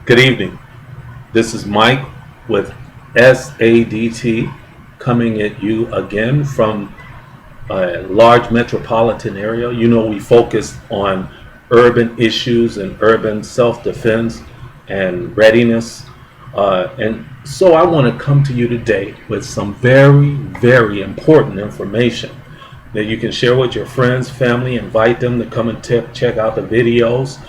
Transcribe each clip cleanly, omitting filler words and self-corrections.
Good evening. This is Mike with SADT coming at you again from a large metropolitan area. You know, we focus on urban issues and urban self-defense and readiness. And so I want to come to you today with some very, very important information that you can share with your friends, family, invite them to come and check out the videos.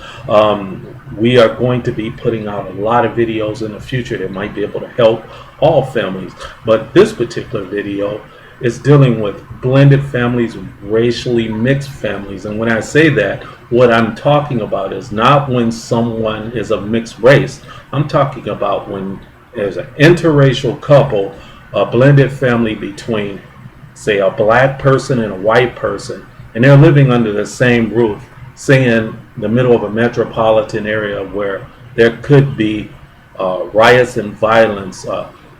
We are going to be putting out a lot of videos in the future that might be able to help all families. But this particular video is dealing with blended families, racially mixed families. And when I say that, what I'm talking about is not when someone is of mixed race. I'm talking about when there's an interracial couple, a blended family between, say, a black person and a white person, and they're living under the same roof, say in the middle of a metropolitan area where there could be riots and violence.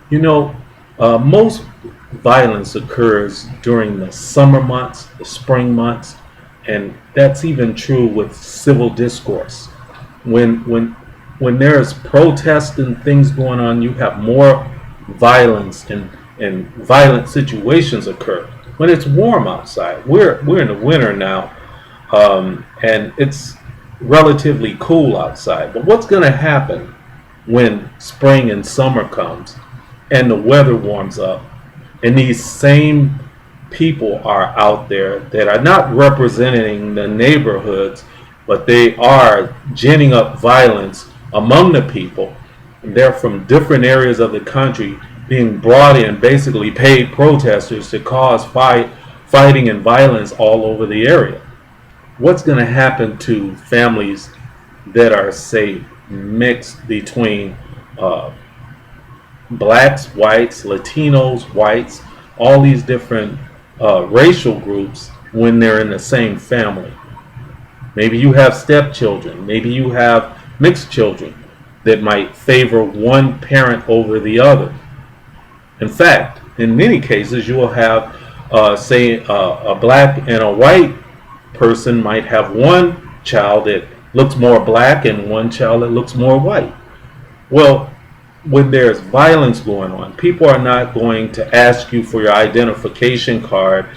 Most violence occurs during the summer months, the spring months, and that's even true with civil discourse. When there's protests and things going on, you have more violence and violent situations occur. When it's warm outside, we're in the winter now, and it's relatively cool outside. But what's going to happen when spring and summer comes and the weather warms up and these same people are out there that are not representing the neighborhoods, but they are ginning up violence among the people? And they're from different areas of the country being brought in, basically paid protesters to cause fighting and violence all over the area. What's going to happen to families that are, say, mixed between blacks, whites, Latinos, whites, all these different racial groups when they're in the same family? Maybe you have stepchildren, maybe you have mixed children that might favor one parent over the other. In fact, in many cases, you will have, say, a black and a white person might have one child that looks more black and one child that looks more white. Well, when there's violence going on, people are not going to ask you for your identification card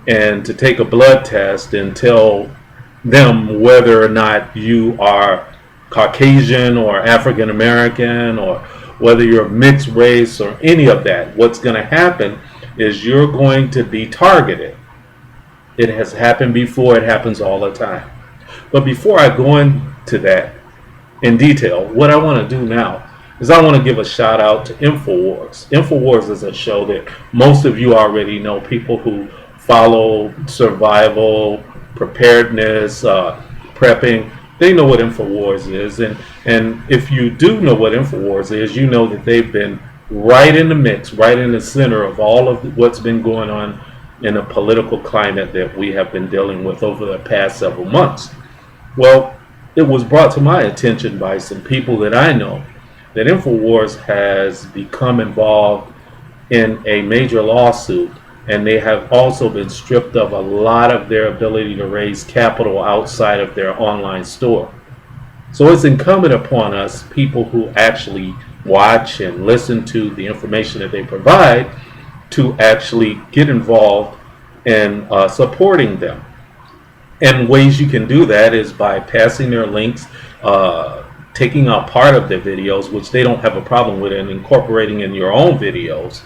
and to take a blood test and tell them whether or not you are Caucasian or African American or whether you're mixed race or any of that. What's going to happen is you're going to be targeted. It has happened before. It happens all the time. But before I go into that in detail, what I want to do now is I want to give a shout out to InfoWars. InfoWars is a show that most of you already know. People who follow survival, preparedness, prepping, they know what InfoWars is. And if you do know what InfoWars is, you know that they've been right in the mix, right in the center of all of what's been going on in the political climate that we have been dealing with over the past several months. Well, it was brought to my attention by some people that I know that InfoWars has become involved in a major lawsuit, and they have also been stripped of a lot of their ability to raise capital outside of their online store. So it's incumbent upon us, people who actually watch and listen to the information that they provide, to actually get involved in supporting them. And ways you can do that is by passing their links, taking out part of their videos, which they don't have a problem with, and incorporating in your own videos,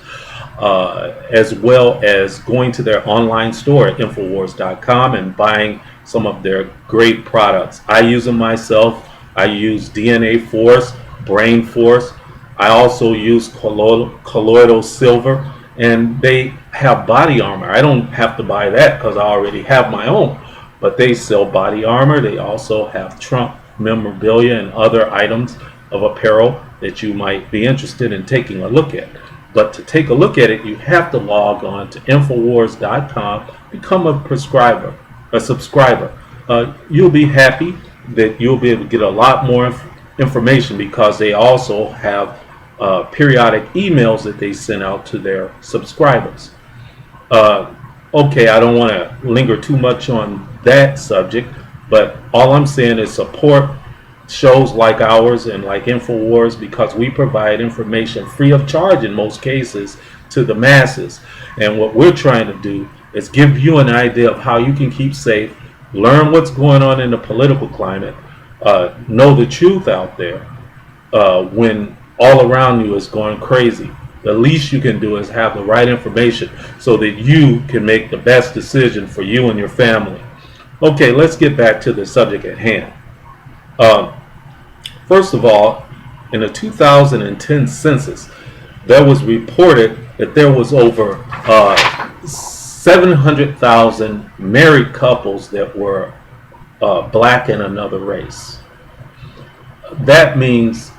as well as going to their online store at Infowars.com and buying some of their great products. I use them myself. I use DNA Force, Brain Force. I also use colloidal silver, and they have body armor. I don't have to buy that because I already have my own, but they sell body armor. They also have Trump memorabilia and other items of apparel that you might be interested in taking a look at. But to take a look at it, you have to log on to Infowars.com, become a subscriber. You'll be happy that you'll be able to get a lot more information because they also have periodic emails that they send out to their subscribers. Okay, I don't want to linger too much on that subject, but all I'm saying is support shows like ours and like InfoWars, because we provide information free of charge in most cases to the masses. And what we're trying to do is give you an idea of how you can keep safe, learn what's going on in the political climate, know the truth out there when all around you is going crazy. The least you can do is have the right information so that you can make the best decision for you and your family. Okay, let's get back to the subject at hand. First of all, in the 2010 census, there was reported that there was over 700,000 married couples that were black and another race. That means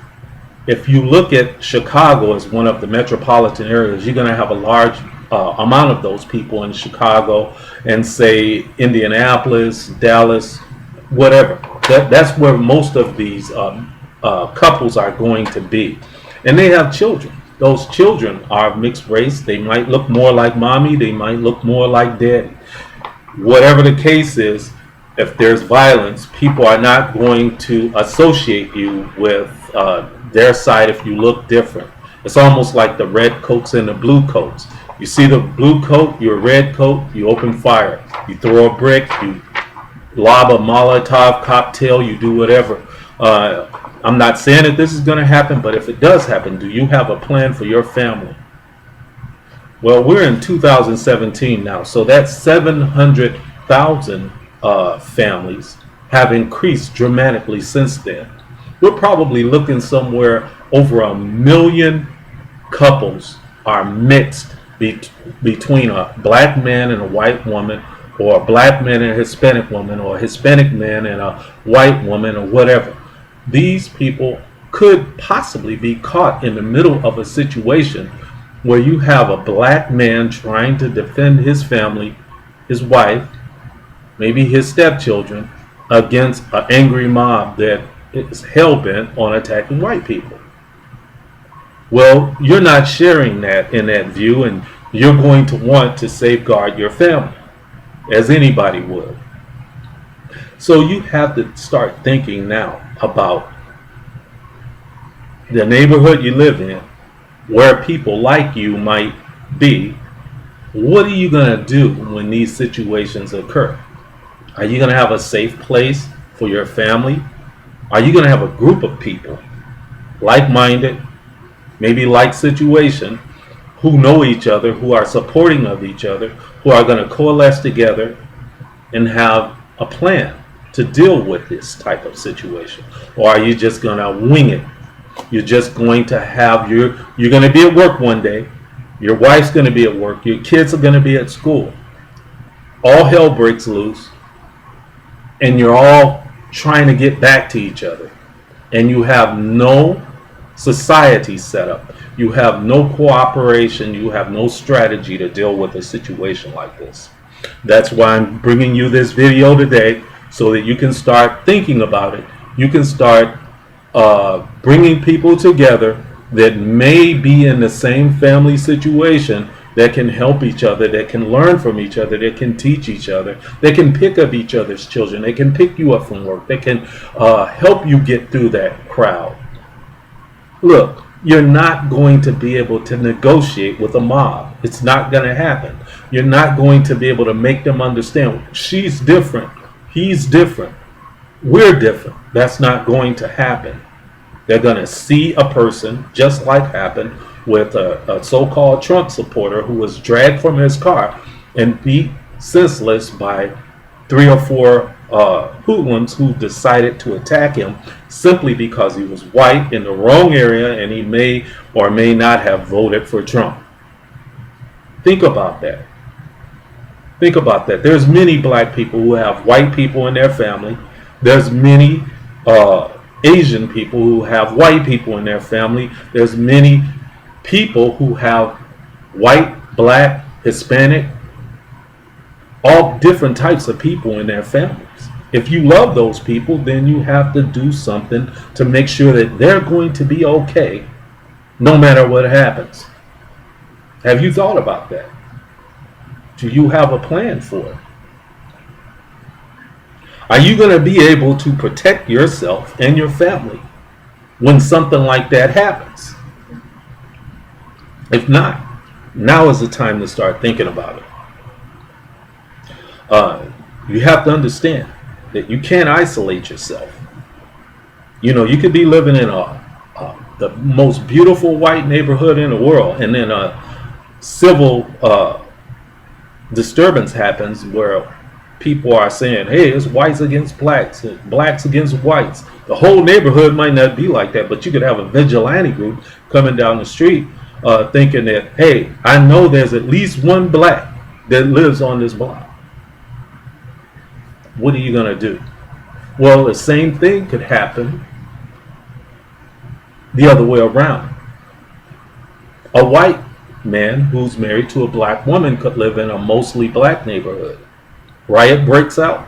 if you look at Chicago as one of the metropolitan areas, you're going to have a large amount of those people in Chicago, and say Indianapolis, Dallas, whatever. That's where most of these couples are going to be. And they have children. Those children are mixed race. They might look more like mommy. They might look more like daddy. Whatever the case is, if there's violence, people are not going to associate you with their side if you look different. It's almost like the red coats and the blue coats. You see the blue coat, you're a red coat, you open fire. You throw a brick, you lob a Molotov cocktail, you do whatever. I'm not saying that this is going to happen, but if it does happen, do you have a plan for your family? Well, we're in 2017 now, so that's 700,000 families have increased dramatically since then. We're probably looking somewhere over 1 million couples are mixed between a black man and a white woman, or a black man and a Hispanic woman, or a Hispanic man and a white woman, or whatever. These people could possibly be caught in the middle of a situation where you have a black man trying to defend his family, his wife, maybe his stepchildren, against an angry mob that is hell-bent on attacking white people. Well, you're not sharing that in that view, and you're going to want to safeguard your family, as anybody would. So you have to start thinking now about the neighborhood you live in, where people like you might be. What are you going to do when these situations occur? Are you going to have a safe place for your family? Are you going to have a group of people, like-minded, maybe like situation, who know each other, who are supporting of each other, who are going to coalesce together and have a plan to deal with this type of situation? Or are you just going to wing it? You're just going to have you're going to be at work one day, your wife's going to be at work, your kids are going to be at school. All hell breaks loose, and you're all trying to get back to each other. And you have no society set up. You have no cooperation. You have no strategy to deal with a situation like this. That's why I'm bringing you this video today, so that you can start thinking about it. You can start bringing people together that may be in the same family situation, that can help each other, that can learn from each other, that can teach each other, that can pick up each other's children, they can pick you up from work, they can help you get through that crowd. Look, you're not going to be able to negotiate with a mob. It's not going to happen. You're not going to be able to make them understand she's different, he's different, we're different. That's not going to happen. They're going to see a person, just like happened with a so-called Trump supporter who was dragged from his car and beat senseless by 3 or 4 hoodlums who decided to attack him simply because he was white in the wrong area and he may or may not have voted for Trump. Think about that. Think about that. There's many black people who have white people in their family. There's many Asian people who have white people in their family. There's many people who have white, black, Hispanic, all different types of people in their families. If you love those people, then you have to do something to make sure that they're going to be okay no matter what happens. Have you thought about that? Do you have a plan for it? Are you going to be able to protect yourself and your family when something like that happens? If not, now is the time to start thinking about it. You have to understand that you can't isolate yourself. You know, you could be living in the most beautiful white neighborhood in the world, and then a civil disturbance happens where people are saying, hey, it's whites against blacks, blacks against whites. The whole neighborhood might not be like that, but you could have a vigilante group coming down the street thinking that, hey, I know there's at least one black that lives on this block. What are you going to do? Well, the same thing could happen the other way around. A white man who's married to a black woman could live in a mostly black neighborhood. Riot breaks out.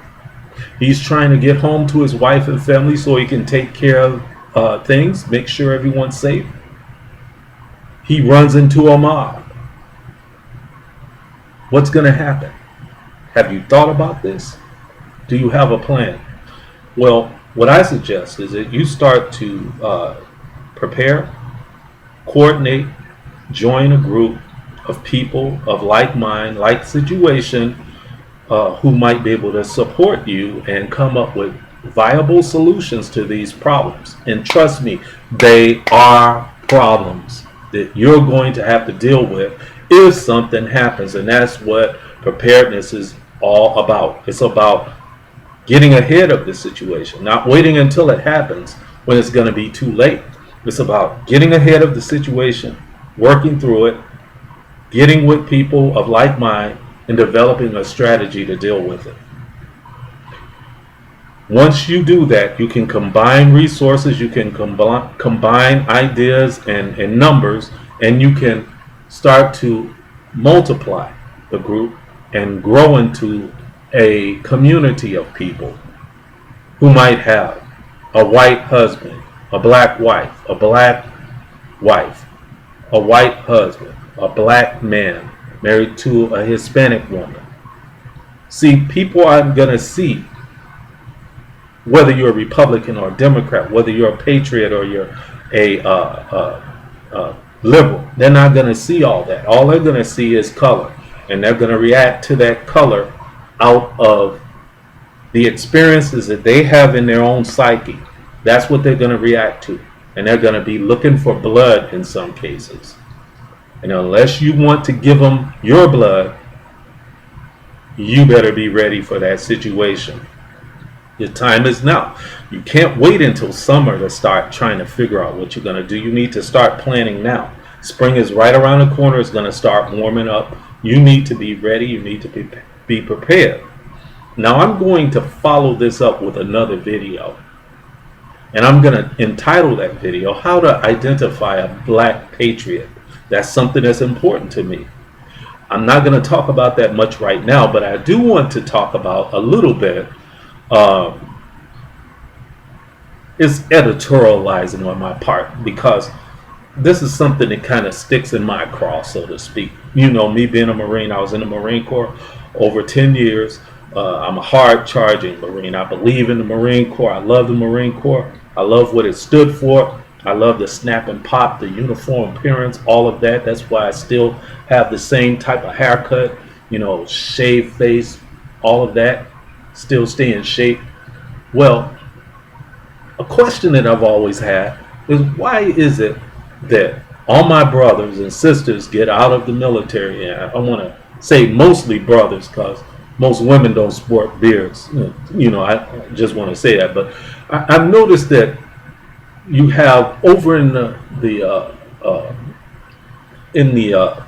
He's trying to get home to his wife and family so he can take care of things, make sure everyone's safe. He runs into a mob. What's going to happen? Have you thought about this? Do you have a plan? Well, what I suggest is that you start to prepare, coordinate, join a group of people of like mind, like situation, who might be able to support you and come up with viable solutions to these problems. And trust me, they are problems that you're going to have to deal with if something happens. And that's what preparedness is all about. It's about getting ahead of the situation, not waiting until it happens when it's going to be too late. It's about getting ahead of the situation, working through it, getting with people of like mind, and developing a strategy to deal with it. Once you do that, you can combine resources, you can combine ideas and numbers, and you can start to multiply the group and grow into a community of people who might have a white husband, a black wife, a black wife, a white husband, a black man married to a Hispanic woman. See, people aren't going to see whether you're a Republican or a Democrat, whether you're a patriot or you're a liberal. They're not going to see all that. All they're going to see is color, and they're going to react to that color out of the experiences that they have in their own psyche. That's what they're going to react to, and they're going to be looking for blood in some cases. And unless you want to give them your blood, you better be ready for that situation. Your time is now. You can't wait until summer to start trying to figure out what you're going to do. You need to start planning now. Spring is right around the corner. It's going to start warming up. You need to be ready. You need to be prepared. Now I'm going to follow this up with another video. And I'm going to entitle that video, How to Identify a Black Patriot. That's something that's important to me. I'm not going to talk about that much right now, but I do want to talk about a little bit. It's editorializing on my part, because this is something that kind of sticks in my craw, so to speak. You know, me being a Marine, I was in the Marine Corps over 10 years. I'm a hard-charging Marine. I believe in the Marine Corps. I love the Marine Corps. I love what it stood for. I love the snap and pop, the uniform appearance, all of that. That's why I still have the same type of haircut, you know, shaved face, all of that. Still stay in shape. Well, a question that I've always had is, why is it that all my brothers and sisters get out of the military? And I want to say mostly brothers, because most women don't sport beards. You know, I just want to say that. But I've noticed that you have over in the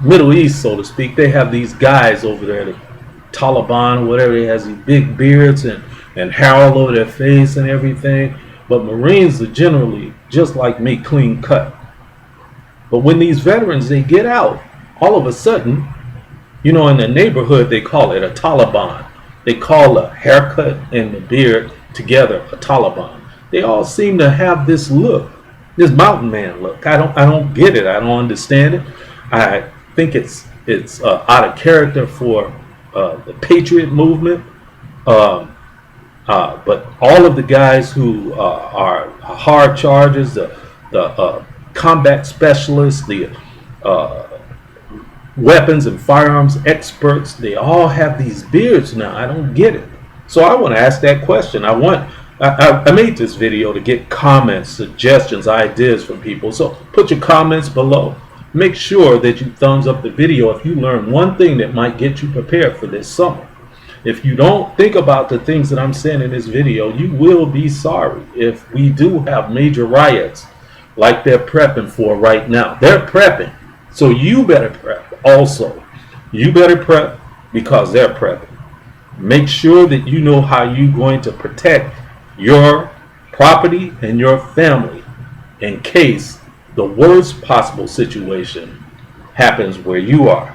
Middle East, so to speak, they have these guys over there, the Taliban or whatever, they has these big beards and hair all over their face and everything. But Marines are generally, just like me, clean cut. But when these veterans, they get out, all of a sudden, you know, in the neighborhood, they call it a Taliban. They call a haircut and the beard together a Taliban. They all seem to have this look, this mountain man look. I don't get it. I don't understand it. I think it's out of character for the Patriot movement. But all of the guys who are hard charges, the combat specialists, the weapons and firearms experts, they all have these beards now. I don't get it. So I want to ask that question. I made this video to get comments, suggestions, ideas from people. So put your comments below. Make sure that you thumbs up the video if you learn one thing that might get you prepared for this summer. If you don't think about the things that I'm saying in this video, you will be sorry if we do have major riots like they're prepping for right now. They're prepping. So you better prep also. You better prep because they're prepping. Make sure that you know how you're going to protect your property and your family in case the worst possible situation happens where you are.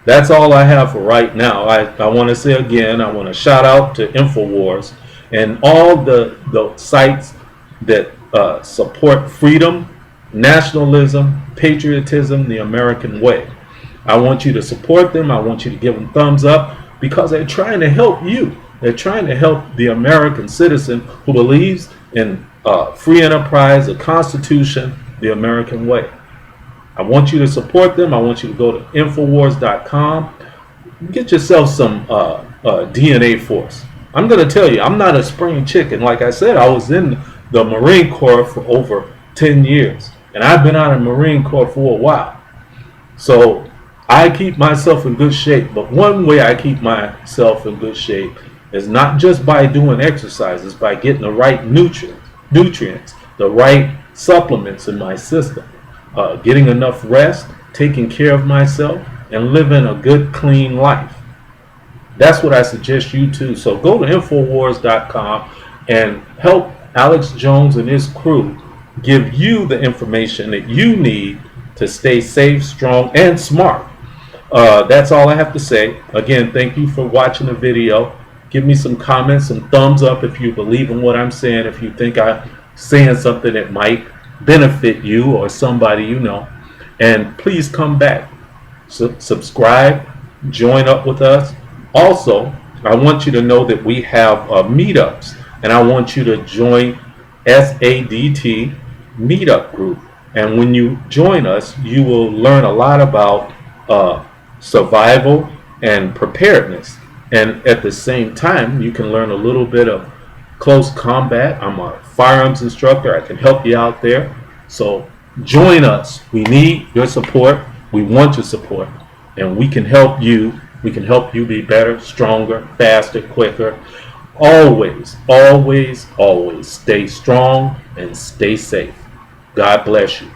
That's all I have for right now. I want to say again, I want to shout out to InfoWars and all the sites that support freedom, nationalism, patriotism, the American way. I want you to support them. I want you to give them thumbs up because they're trying to help you. They're trying to help the American citizen who believes in free enterprise, the Constitution, the American way. I want you to support them. I want you to go to Infowars.com. Get yourself some DNA force. I'm going to tell you, I'm not a spring chicken. Like I said, I was in the Marine Corps for over 10 years. And I've been out of the Marine Corps for a while. So I keep myself in good shape. But one way I keep myself in good shape is not just by doing exercises, by getting the right nutrients, the right supplements in my system. Getting enough rest, taking care of myself, and living a good, clean life. That's what I suggest you do. So go to Infowars.com and help Alex Jones and his crew give you the information that you need to stay safe, strong, and smart. That's all I have to say. Again, thank you for watching the video. Give me some comments, some thumbs up if you believe in what I'm saying, if you think I'm saying something that might benefit you or somebody you know. And please come back, subscribe, join up with us. Also, I want you to know that we have meetups, and I want you to join SADT meetup group. And when you join us, you will learn a lot about survival and preparedness, and at the same time you can learn a little bit of close combat. I'm a firearms instructor. I can help you out there. So join us. We need your support. We want your support, and we can help you. We can help you be better, stronger, faster, quicker. Always, always, always stay strong and stay safe. God bless you.